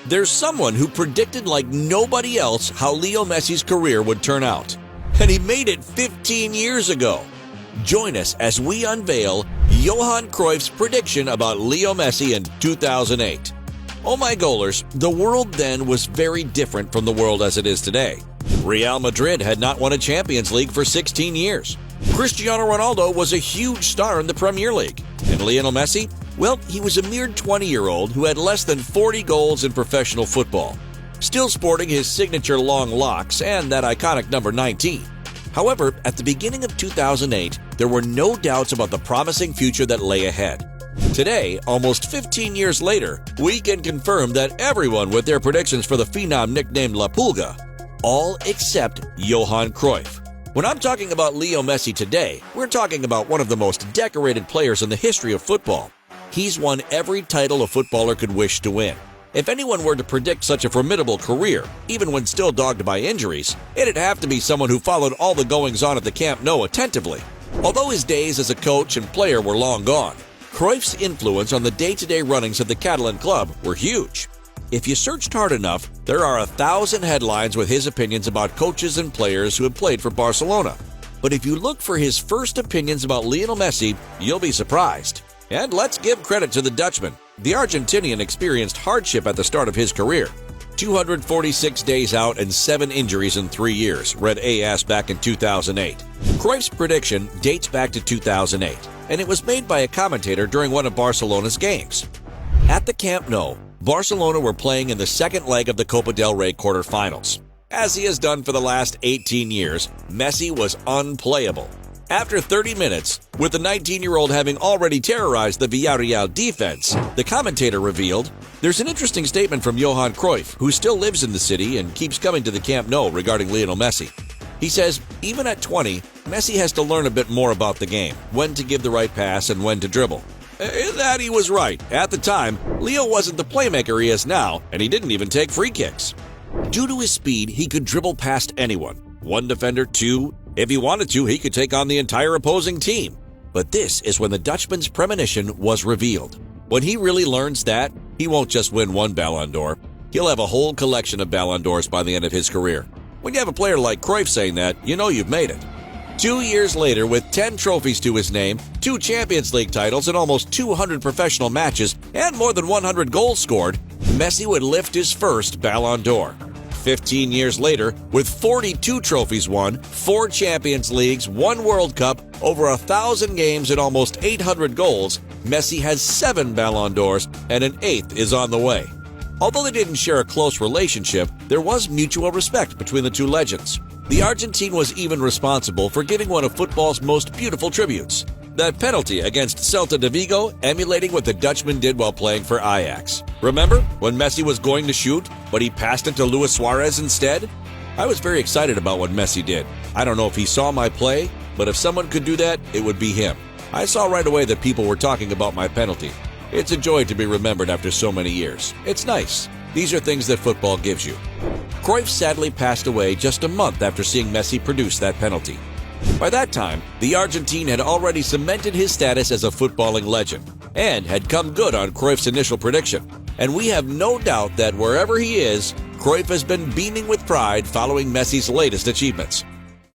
There's someone who predicted like nobody else how Leo Messi's career would turn out. And he made it 15 years ago. Join us as we unveil Johan Cruyff's prediction about Leo Messi in 2008. Oh my goalers, the world then was very different from the world as it is today. Real Madrid had not won a Champions League for 16 years. Cristiano Ronaldo was a huge star in the Premier League. And Lionel Messi? Well, he was a mere 20-year-old who had less than 40 goals in professional football, still sporting his signature long locks and that iconic number 19. However, at the beginning of 2008, there were no doubts about the promising future that lay ahead. Today, almost 15 years later, we can confirm that everyone with their predictions for the phenom nicknamed La Pulga, all except Johan Cruyff. When I'm talking about Leo Messi today, we're talking about one of the most decorated players in the history of football. He's won every title a footballer could wish to win. If anyone were to predict such a formidable career, even when still dogged by injuries, it'd have to be someone who followed all the goings-on at the Camp Nou attentively. Although his days as a coach and player were long gone, Cruyff's influence on the day-to-day runnings of the Catalan club were huge. If you searched hard enough, there are 1,000 headlines with his opinions about coaches and players who have played for Barcelona. But if you look for his first opinions about Lionel Messi, you'll be surprised. And let's give credit to the Dutchman. The Argentinian experienced hardship at the start of his career. 246 days out and 7 injuries in 3 years, read AS back in 2008. Cruyff's prediction dates back to 2008, and it was made by a commentator during one of Barcelona's games. At the Camp Nou, Barcelona were playing in the second leg of the Copa del Rey quarterfinals. As he has done for the last 18 years, Messi was unplayable. After 30 minutes, with the 19-year-old having already terrorized the Villarreal defense, the commentator revealed, "There's an interesting statement from Johan Cruyff, who still lives in the city and keeps coming to the Camp Nou regarding Lionel Messi. He says, even at 20, Messi has to learn a bit more about the game, when to give the right pass and when to dribble." In that he was right. At the time, Leo wasn't the playmaker he is now, and he didn't even take free kicks. Due to his speed, he could dribble past anyone. One defender, two. If he wanted to, he could take on the entire opposing team. But this is when the Dutchman's premonition was revealed. When he really learns that, he won't just win one Ballon d'Or. He'll have a whole collection of Ballon d'Ors by the end of his career. When you have a player like Cruyff saying that, you know you've made it. 2 years later, with 10 trophies to his name, 2 Champions League titles and almost 200 professional matches, and more than 100 goals scored, Messi would lift his first Ballon d'Or. 15 years later, with 42 trophies won, 4 Champions Leagues, 1 World Cup, over 1,000 games and almost 800 goals, Messi has 7 Ballon d'Ors and an 8th is on the way. Although they didn't share a close relationship, there was mutual respect between the two legends. The Argentine was even responsible for giving one of football's most beautiful tributes, that penalty against Celta de Vigo, emulating what the Dutchman did while playing for Ajax. Remember when Messi was going to shoot, but he passed it to Luis Suarez instead? I was very excited about what Messi did. I don't know if he saw my play, but if someone could do that, it would be him. I saw right away that people were talking about my penalty. It's a joy to be remembered after so many years. It's nice. These are things that football gives you. Cruyff sadly passed away just a month after seeing Messi produce that penalty. By that time, the Argentine had already cemented his status as a footballing legend and had come good on Cruyff's initial prediction. And we have no doubt that wherever he is, Cruyff has been beaming with pride following Messi's latest achievements.